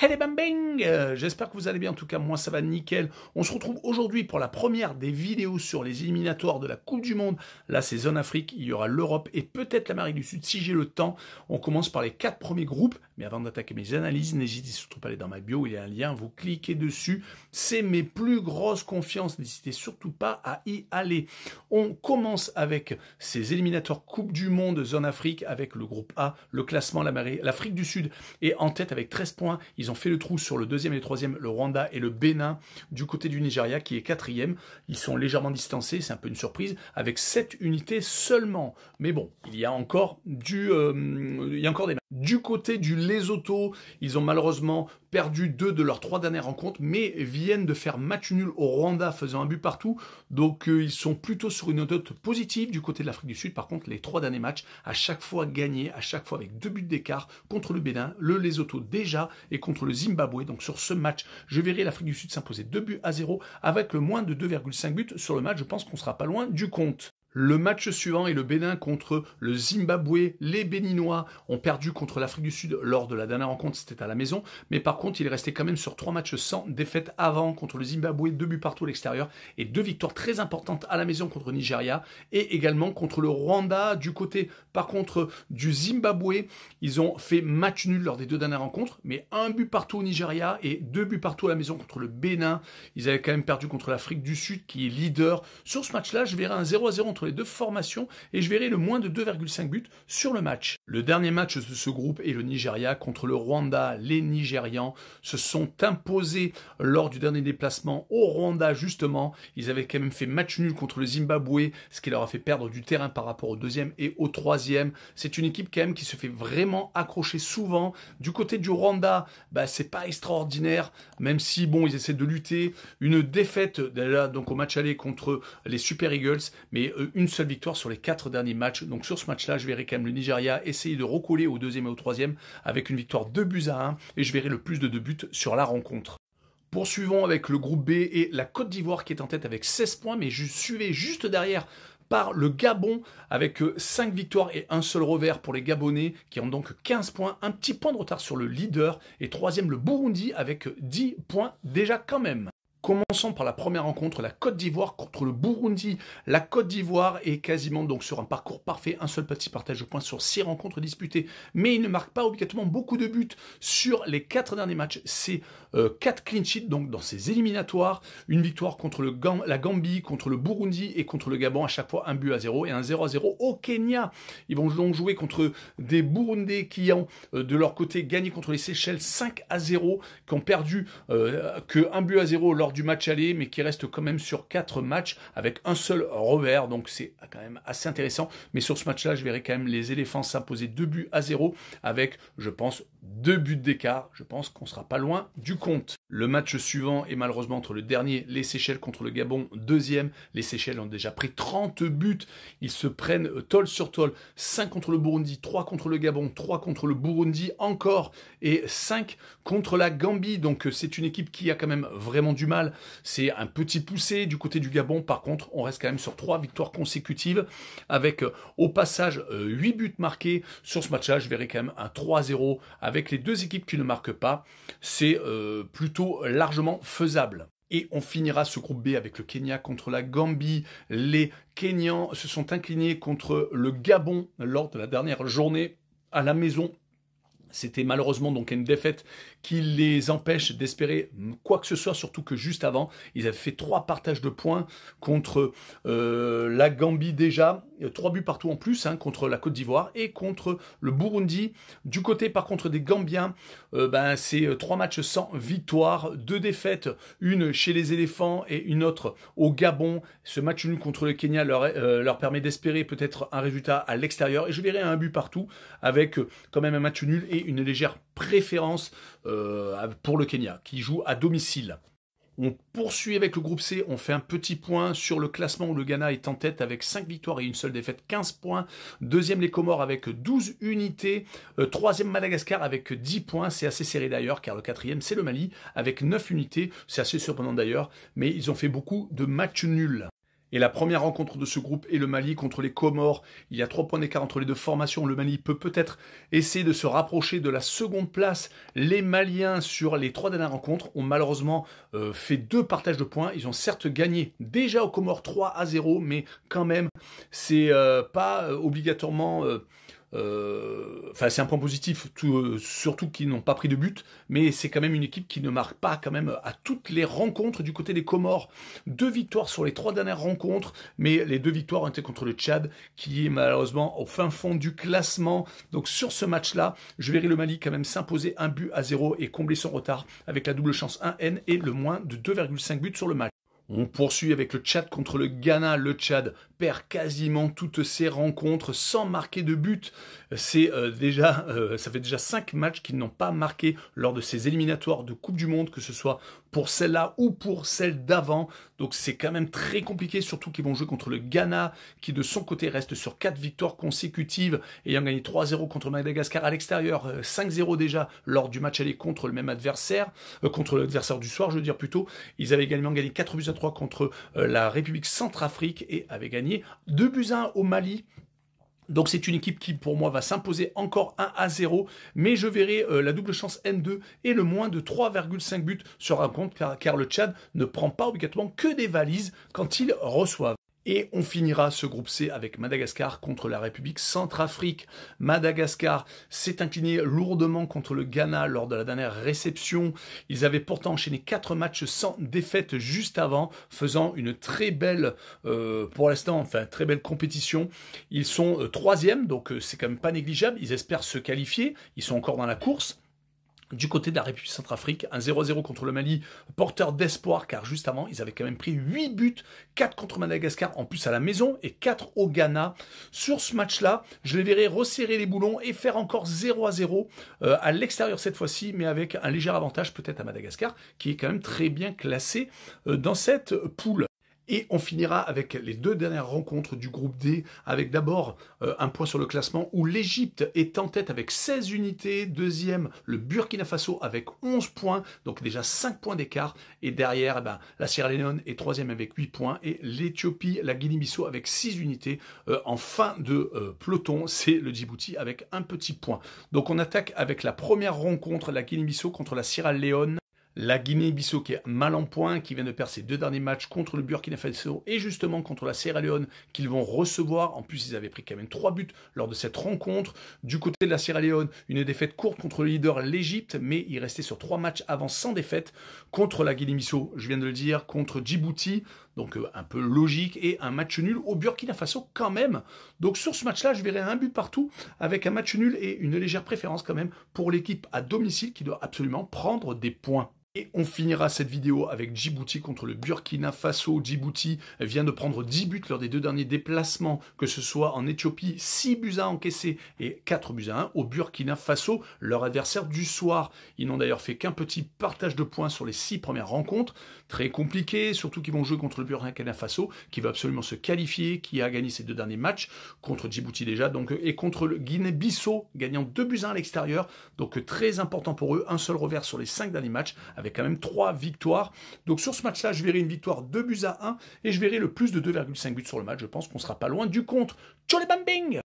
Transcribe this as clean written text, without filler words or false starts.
Hey bang bang, j'espère que vous allez bien, en tout cas moi ça va nickel. On se retrouve aujourd'hui pour la première des vidéos sur les éliminatoires de la Coupe du Monde. Là c'est zone Afrique, il y aura l'Europe et peut-être l'Amérique du Sud si j'ai le temps. On commence par les 4 premiers groupes, mais avant d'attaquer mes analyses, n'hésitez surtout pas à aller dans ma bio, il y a un lien, vous cliquez dessus. C'est mes plus grosses confiances, n'hésitez surtout pas à y aller. On commence avec ces éliminatoires Coupe du Monde zone Afrique avec le groupe A, le classement, l'Afrique du Sud est en tête avec 13 points. Ils ont fait le trou sur le deuxième et le troisième, le Rwanda et le Bénin, du côté du Nigeria qui est quatrième. Ils sont légèrement distancés, c'est un peu une surprise, avec 7 unités seulement. Mais bon, il y a encore des matchs. Du côté du Lesotho, ils ont malheureusement perdu 2 de leurs 3 dernières rencontres, mais viennent de faire match nul au Rwanda, faisant un but partout. Donc ils sont plutôt sur une note positive. Du côté de l'Afrique du Sud, par contre, les 3 derniers matchs, à chaque fois gagnés, à chaque fois avec 2 buts d'écart, contre le Bénin, le Lesotho déjà, et contre le Zimbabwe. Donc sur ce match, je verrai l'Afrique du Sud s'imposer 2-0 avec le moins de 2,5 buts sur le match. Je pense qu'on sera pas loin du compte. Le match suivant est le Bénin contre le Zimbabwe. Les Béninois ont perdu contre l'Afrique du Sud lors de la dernière rencontre, c'était à la maison. Mais par contre, il est resté quand même sur 3 matchs sans défaite avant contre le Zimbabwe, 2 buts partout à l'extérieur et 2 victoires très importantes à la maison contre le Nigeria et également contre le Rwanda. Du côté, par contre, du Zimbabwe, ils ont fait match nul lors des 2 dernières rencontres, mais 1 but partout au Nigeria et 2 buts partout à la maison contre le Bénin. Ils avaient quand même perdu contre l'Afrique du Sud qui est leader. Sur ce match-là, je verrai un 0-0 entre les deux formations et je verrai le moins de 2,5 buts sur le match. Le dernier match de ce groupe est le Nigeria contre le Rwanda. Les Nigérians se sont imposés lors du dernier déplacement au Rwanda justement. Ils avaient quand même fait match nul contre le Zimbabwe, ce qui leur a fait perdre du terrain par rapport au deuxième et au troisième. C'est une équipe quand même qui se fait vraiment accrocher souvent. Du côté du Rwanda, c'est pas extraordinaire, même si bon, ils essaient de lutter. Une défaite là, donc au match aller contre les Super Eagles, mais une seule victoire sur les 4 derniers matchs. Donc sur ce match-là, je verrai quand même le Nigeria essayer de recoller au deuxième et au troisième avec une victoire 2-1 et je verrai le plus de 2 buts sur la rencontre. Poursuivons avec le groupe B et la Côte d'Ivoire qui est en tête avec 16 points, mais je suivais juste derrière par le Gabon avec 5 victoires et un seul revers pour les Gabonais qui ont donc 15 points, un petit point de retard sur le leader et troisième le Burundi avec 10 points déjà quand même. Commençons par la première rencontre, la Côte d'Ivoire contre le Burundi. La Côte d'Ivoire est quasiment donc sur un parcours parfait, un seul petit partage de points sur 6 rencontres disputées, mais il ne marque pas obligatoirement beaucoup de buts sur les 4 derniers matchs. C'est 4 clean sheets donc dans ces éliminatoires, une victoire contre la Gambie, contre le Burundi et contre le Gabon, à chaque fois 1-0 et un 0-0 au Kenya. Ils vont donc jouer contre des Burundais qui ont de leur côté gagné contre les Seychelles 5-0, qui ont perdu que 1-0 lors du match aller, mais qui reste quand même sur 4 matchs avec un seul revers, donc c'est quand même assez intéressant. Mais sur ce match-là, je verrai quand même les éléphants s'imposer 2-0 avec, je pense, 2 buts d'écart. Je pense qu'on sera pas loin du compte. Le match suivant est malheureusement entre le dernier, les Seychelles contre le Gabon, deuxième. Les Seychelles ont déjà pris 30 buts. Ils se prennent tôle sur tôle. 5 contre le Burundi, 3 contre le Gabon, 3 contre le Burundi encore et 5 contre la Gambie. Donc c'est une équipe qui a quand même vraiment du mal. C'est un petit poussé du côté du Gabon. Par contre, on reste quand même sur 3 victoires consécutives avec au passage 8 buts marqués. Sur ce match-là, je verrai quand même un 3-0 avec les 2 équipes qui ne marquent pas. C'est plutôt largement faisable. Et on finira ce groupe B avec le Kenya contre la Gambie. Les Kenyans se sont inclinés contre le Gabon lors de la dernière journée à la maison. C'était malheureusement donc une défaite qui les empêche d'espérer quoi que ce soit, surtout que juste avant, ils avaient fait 3 partages de points contre la Gambie déjà, 3 buts partout en plus contre la Côte d'Ivoire et contre le Burundi. Du côté par contre des Gambiens, c'est 3 matchs sans victoire, 2 défaites, une chez les éléphants et une autre au Gabon. Ce match nul contre le Kenya leur permet d'espérer peut-être un résultat à l'extérieur et je verrai un but partout avec quand même un match nul et une légère préférence pour le Kenya, qui joue à domicile. On poursuit avec le groupe C, on fait un petit point sur le classement où le Ghana est en tête avec 5 victoires et une seule défaite, 15 points. Deuxième les Comores avec 12 unités. Troisième Madagascar avec 10 points, c'est assez serré d'ailleurs car le quatrième c'est le Mali avec 9 unités. C'est assez surprenant d'ailleurs, mais ils ont fait beaucoup de matchs nuls. Et la première rencontre de ce groupe est le Mali contre les Comores. Il y a 3 points d'écart entre les deux formations. Le Mali peut peut-être essayer de se rapprocher de la seconde place. Les Maliens, sur les 3 dernières rencontres, ont malheureusement fait 2 partages de points. Ils ont certes gagné déjà aux Comores 3-0, mais quand même, c'est pas obligatoirement... Enfin, c'est un point positif, surtout qu'ils n'ont pas pris de but, mais c'est quand même une équipe qui ne marque pas quand même à toutes les rencontres du côté des Comores. 2 victoires sur les 3 dernières rencontres, mais les 2 victoires ont été contre le Tchad, qui est malheureusement au fin fond du classement. Donc sur ce match-là, je verrai le Mali quand même s'imposer 1-0 et combler son retard avec la double chance 1N et le moins de 2,5 buts sur le match. On poursuit avec le Tchad contre le Ghana. Le Tchad perd quasiment toutes ses rencontres sans marquer de but. C'est ça fait déjà 5 matchs qu'ils n'ont pas marqué lors de ces éliminatoires de Coupe du Monde, que ce soit pour celle-là ou pour celle d'avant. Donc c'est quand même très compliqué, surtout qu'ils vont jouer contre le Ghana, qui de son côté reste sur 4 victoires consécutives, ayant gagné 3-0 contre Madagascar à l'extérieur, 5-0 déjà lors du match aller contre le même adversaire, contre l'adversaire du soir, je veux dire plutôt. Ils avaient également gagné 4-3 contre la République Centrafrique et avaient gagné 2-1 au Mali. Donc c'est une équipe qui pour moi va s'imposer encore 1-0, mais je verrai la double chance N2 et le moins de 3,5 buts sur rencontre, car le Tchad ne prend pas obligatoirement que des valises quand ils reçoivent. Et on finira ce groupe C avec Madagascar contre la République Centrafrique. Madagascar s'est incliné lourdement contre le Ghana lors de la dernière réception. Ils avaient pourtant enchaîné 4 matchs sans défaite juste avant, faisant une très belle, pour l'instant, enfin très belle compétition. Ils sont 3e, donc c'est quand même pas négligeable. Ils espèrent se qualifier. Ils sont encore dans la course. Du côté de la République Centrafrique, un 0-0 contre le Mali, porteur d'espoir, car juste avant, ils avaient quand même pris 8 buts, 4 contre Madagascar, en plus à la maison, et 4 au Ghana. Sur ce match-là, je les verrai resserrer les boulons et faire encore 0-0 à l'extérieur cette fois-ci, mais avec un léger avantage peut-être à Madagascar, qui est quand même très bien classé dans cette poule. Et on finira avec les 2 dernières rencontres du groupe D, avec d'abord un point sur le classement où l'Égypte est en tête avec 16 unités, deuxième le Burkina Faso avec 11 points, donc déjà 5 points d'écart, et derrière eh ben, la Sierra Leone est troisième avec 8 points, et l'Éthiopie, la Guinée-Bissau avec 6 unités. En fin de peloton, c'est le Djibouti avec un petit point. Donc on attaque avec la première rencontre, la Guinée-Bissau contre la Sierra Leone. La Guinée-Bissau qui est mal en point, qui vient de perdre ses 2 derniers matchs contre le Burkina Faso et justement contre la Sierra Leone qu'ils vont recevoir. En plus, ils avaient pris quand même 3 buts lors de cette rencontre. Du côté de la Sierra Leone, une défaite courte contre le leader l'Égypte, mais il restait sur 3 matchs avant sans défaite contre la Guinée-Bissau, je viens de le dire, contre Djibouti. Donc un peu logique, et un match nul au Burkina Faso quand même. Donc sur ce match-là, je verrai un but partout avec un match nul et une légère préférence quand même pour l'équipe à domicile qui doit absolument prendre des points. Et on finira cette vidéo avec Djibouti contre le Burkina Faso. Djibouti vient de prendre 10 buts lors des 2 derniers déplacements, que ce soit en Éthiopie, 6-1 encaissés et 4-1 au Burkina Faso, leur adversaire du soir. Ils n'ont d'ailleurs fait qu'un petit partage de points sur les 6 premières rencontres. Très compliqué, surtout qu'ils vont jouer contre le Burkina Faso, qui va absolument se qualifier, qui a gagné ses 2 derniers matchs, contre Djibouti déjà, donc, et contre le Guinée-Bissau, gagnant 2-1 à l'extérieur. Donc très important pour eux, un seul revers sur les 5 derniers matchs, avec quand même 3 victoires. Donc sur ce match-là, je verrai une victoire 2-1 et je verrai le plus de 2,5 buts sur le match. Je pense qu'on sera pas loin du compte. Tchou les bambing!